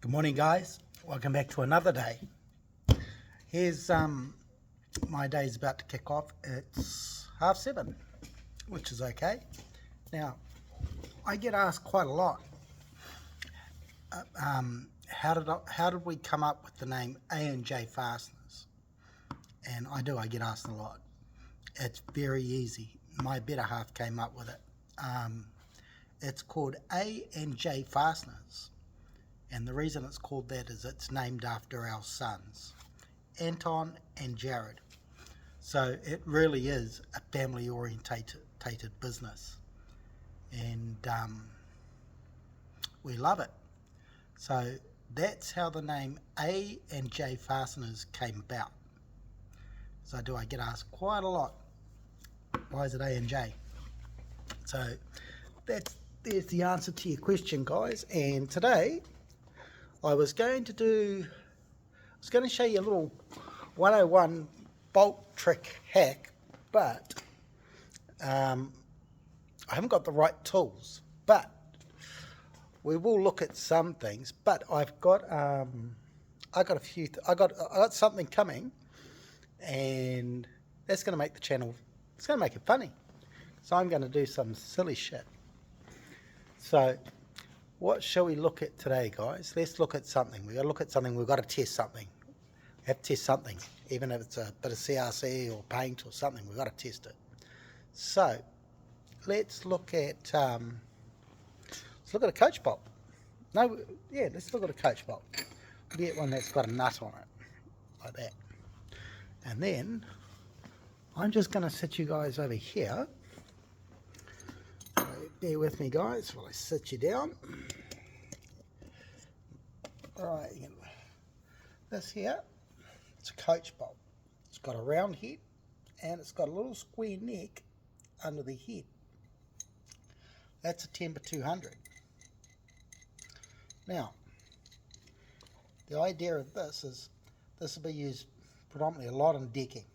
Good morning, guys. Welcome back to another day. Here's my day's about to kick off. It's 7:30, which is okay. Now, I get asked quite a lot. How did we come up with the name J Fasteners? And I get asked a lot. It's very easy. My better half came up with it. It's called J Fasteners. And the reason it's called that is it's named after our sons, Anton and Jared. So it really is a family orientated business. And we love it. So that's how the name J Fasteners came about. So I get asked quite a lot, why is it A&J? So there's the answer to your question, guys. And today I was going to show you a little 101 bolt trick hack, but I haven't got the right tools. But we will look at some things. But I got something coming, and that's going to make the channel. It's going to make it funny. So I'm going to do some silly shit. So what shall we look at today, guys? Let's look at something. We've got to look at something. We've got to test something. We have to test something, even if it's a bit of CRC or paint or something. We've got to test it. So let's look at a coach bolt. Let's look at a coach bolt. We'll get one that's got a nut on it, like that. And then I'm just going to sit you guys over here. Bear with me, guys, while I sit you down. Alright, this here, it's a coach bolt. It's got a round head and it's got a little square neck under the head. That's a Timber 200. Now, the idea of this is this will be used predominantly a lot in decking.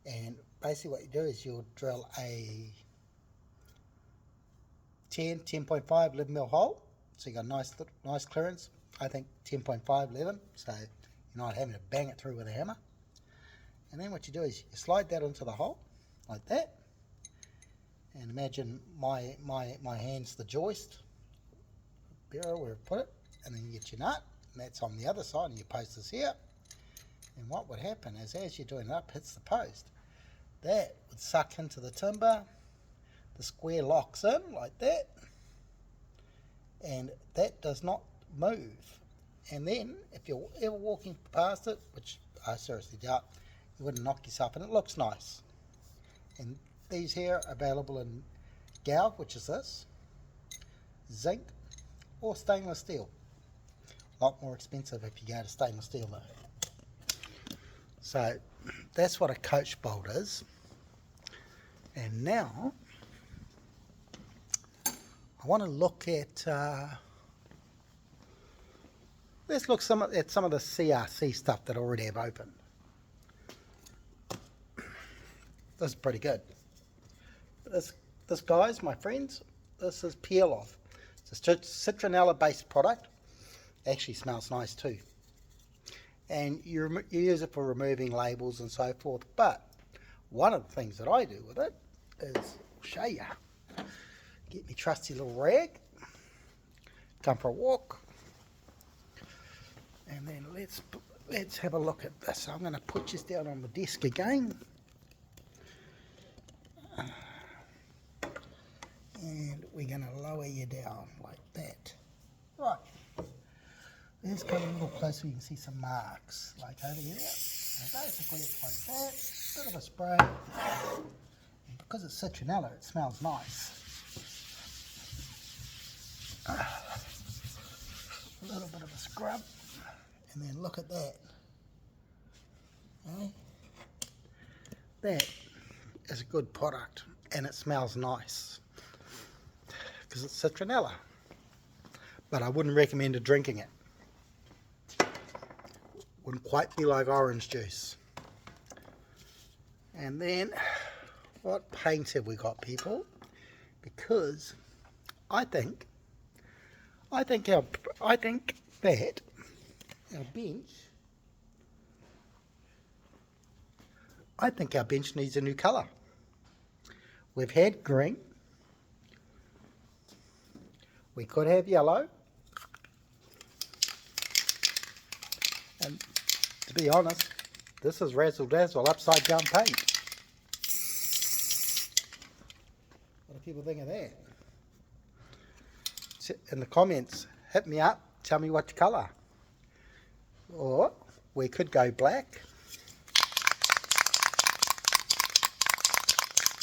And basically what you do is you'll drill a 10.5, 11mm hole. So you got nice clearance. I think 10.5, 11. So you're not having to bang it through with a hammer. And then what you do is you slide that into the hole, like that. And imagine my hand's the joist, barrel where I put it. And then you get your nut, and that's on the other side, and your post is here. And what would happen is as you're doing it up, hits the post. That would suck into the timber. The square locks in like that, and that does not move. And then if you're ever walking past it, which I seriously doubt, you wouldn't knock yourself, and it looks nice. And these here are available in galv, which is this, zinc, or stainless steel. A lot more expensive if you go to stainless steel though. So that's what a coach bolt is. And now I want to look at, let's look at some of the CRC stuff that I already have opened. This is pretty good. This guys, my friends, this is Peel Off. It's a citronella based product. Actually smells nice too. And you use it for removing labels and so forth. But one of the things that I do with it is, I'll show you. Get me trusty little rag, come for a walk, and then let's have a look at this. I'm going to put this down on the desk again, and we're going to lower you down like that. Right, let's come a little closer. You can see some marks like over here. So basically it's like that, bit of a spray, and because it's citronella it smells nice. A little bit of a scrub, and then look at that. Okay? That is a good product, and it smells nice because it's citronella. But I wouldn't recommend drinking it. Wouldn't quite be like orange juice. And then, what paint have we got, people? Because I think I think that our bench, needs a new colour. We've had green. We could have yellow. And to be honest, this is razzle dazzle upside down paint. What do people think of that? In the comments, hit me up, tell me what colour. Or we could go black.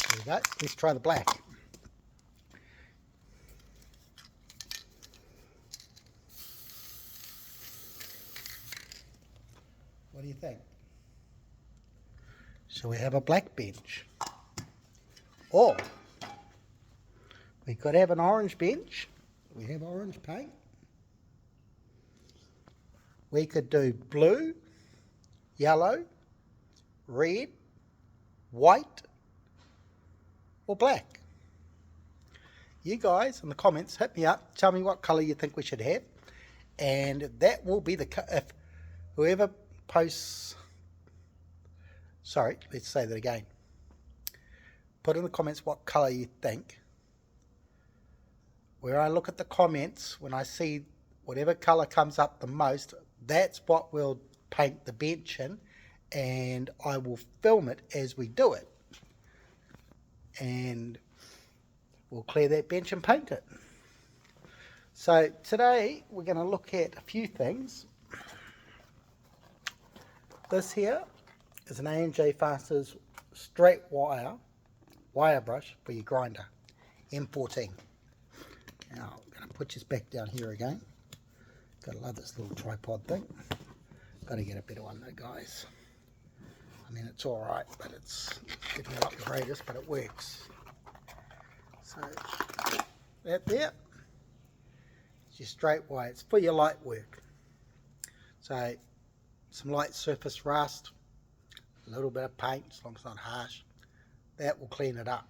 There we go, let's try the black. What do you think? So we have a black bench. Or we could have an orange bench. We have orange paint. We could do blue, yellow, red, white, or black. You guys in the comments, hit me up, tell me what colour you think we should have, and that will be if whoever posts, sorry, let's say that again. Put in the comments what colour you think. Where I look at the comments, when I see whatever colour comes up the most, that's what we'll paint the bench in, and I will film it as we do it. And we'll clear that bench and paint it. So today we're going to look at a few things. This here is an J Fasteners straight wire brush for your grinder, M14. Now I'm going to put this back down here again. Gotta love this little tripod thing. Gotta get a better one though, guys. I mean, it's alright, but it's definitely not the greatest, but it works. So that there, it's your straight wire. It's for your light work. So some light surface rust, a little bit of paint, as long as it's not harsh, that will clean it up.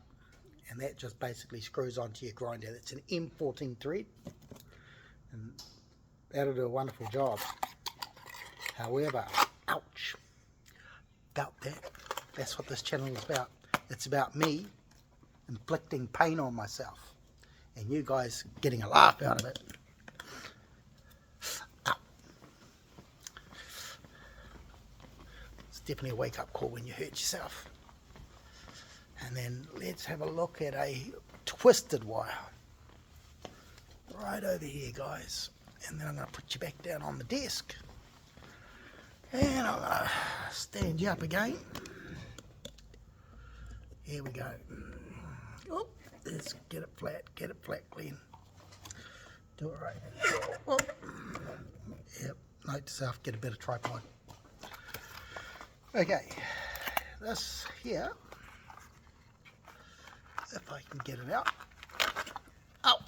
And that just basically screws onto your grinder. That's an M14 thread, and that'll do a wonderful job. However, ouch, about that, that's what this channel is about. It's about me inflicting pain on myself and you guys getting a laugh out of it. Ow. It's definitely a wake-up call when you hurt yourself. And then let's have a look at a twisted wire right over here, guys. And then I'm going to put you back down on the desk, and I'm going to stand you up again. Here we go. Oh, let's get it flat, Glenn. Do it right. Oh. Yep, note to self, get a better tripod. Okay, this here, if I can get it out. Oh,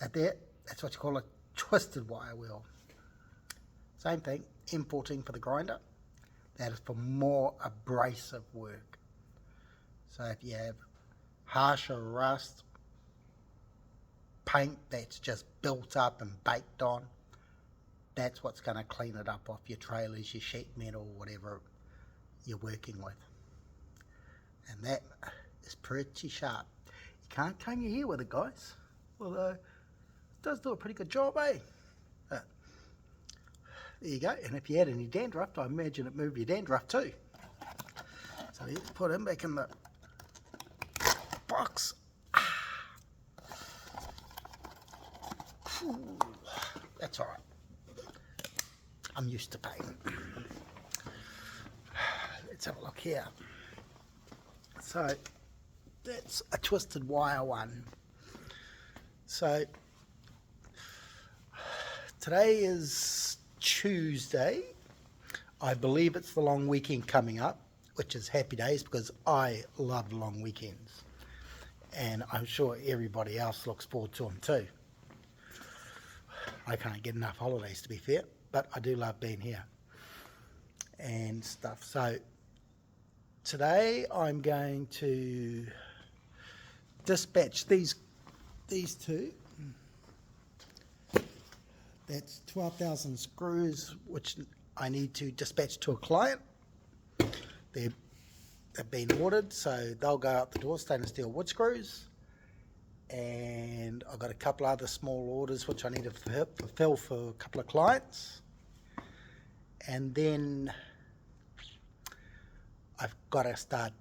that's what you call a twisted wire wheel. Same thing, M14 for the grinder. That is for more abrasive work. So if you have harsher rust, paint that's just built up and baked on, that's what's going to clean it up off your trailers, your sheet metal, whatever you're working with. And that is pretty sharp. You can't comb your hair with it, guys. Although it does do a pretty good job, eh? There you go. And if you had any dandruff, I imagine it moved your dandruff too. So let's put him back in the box. That's all right. I'm used to pain. Let's have a look here. So that's a twisted wire one. So today is Tuesday. I believe it's the long weekend coming up, which is happy days because I love long weekends. And I'm sure everybody else looks forward to them too. I can't get enough holidays, to be fair, but I do love being here and stuff. So today I'm going to dispatch these two That's 12,000 screws, which I need to dispatch to a client. They've been ordered, so they'll go out the door, stainless steel wood screws. And I've got a couple other small orders which I need to fulfill for a couple of clients. And then I've got to start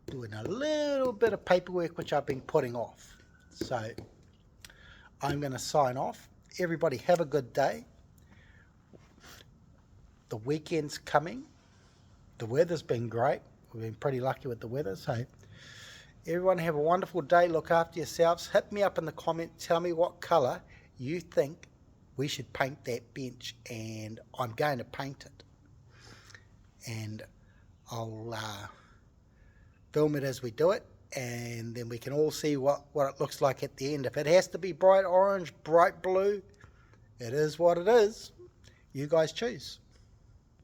doing a little bit of paperwork which I've been putting off. So I'm going to sign off. Everybody have a good day. The weekend's coming. The weather's been great. We've been pretty lucky with the weather. So everyone have a wonderful day. Look after yourselves. Hit me up in the comments. Tell me what colour you think we should paint that bench, and I'm going to paint it. And I'll film it as we do it, and then we can all see what it looks like at the end. If it has to be bright orange, bright blue, it is what it is. You guys choose.